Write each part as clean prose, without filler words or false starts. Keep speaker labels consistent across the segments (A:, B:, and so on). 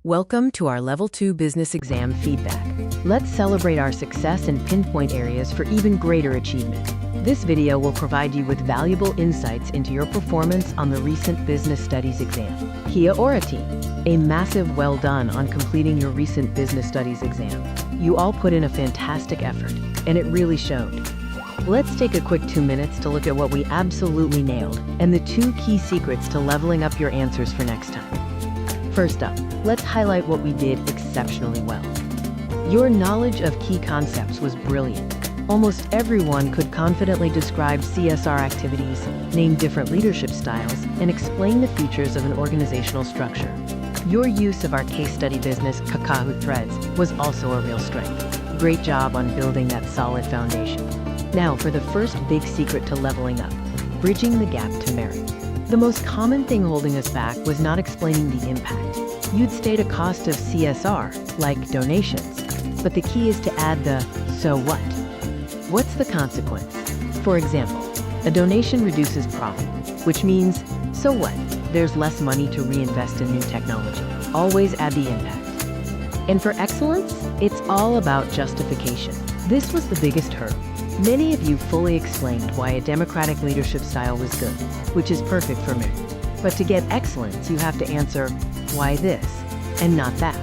A: Welcome to our Level 2 Business Exam feedback. Let's celebrate our success and pinpoint areas for even greater achievement. This video will provide you with valuable insights into your performance on the recent Business Studies exam. Kia ora team, a massive well done on completing your recent Business Studies exam. You all put in a fantastic effort, and it really showed. Let's take a quick 2 minutes to look at what we absolutely nailed and the 2 key secrets to leveling up your answers for next time. First up, let's highlight what we did exceptionally well. Your knowledge of key concepts was brilliant. Almost everyone could confidently describe CSR activities, name different leadership styles, and explain the features of an organizational structure. Your use of our case study business, Kakahu Threads, was also a real strength. Great job on building that solid foundation. Now for the first big secret to leveling up, bridging the gap to merit. The most common thing holding us back was not explaining the impact. You'd state a cost of CSR, like donations, but the key is to add the so what. What's the consequence? For example, a donation reduces profit, which means, so what? There's less money to reinvest in new technology. Always add the impact. And for excellence, it's all about justification. This was the biggest hurdle. Many of you fully explained why a democratic leadership style was good, which is perfect for me. But to get excellence, you have to answer, why this, and not that.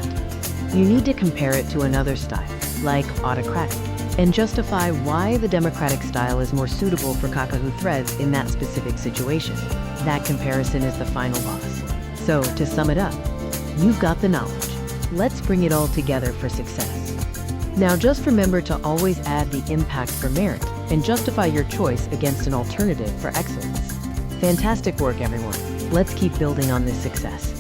A: You need to compare it to another style, like autocratic, and justify why the democratic style is more suitable for Kakahu Threads in that specific situation. That comparison is the final boss. So, to sum it up, you've got the knowledge. Let's bring it all together for success. Now just remember to always add the impact for merit and justify your choice against an alternative for excellence. Fantastic work, everyone. Let's keep building on this success.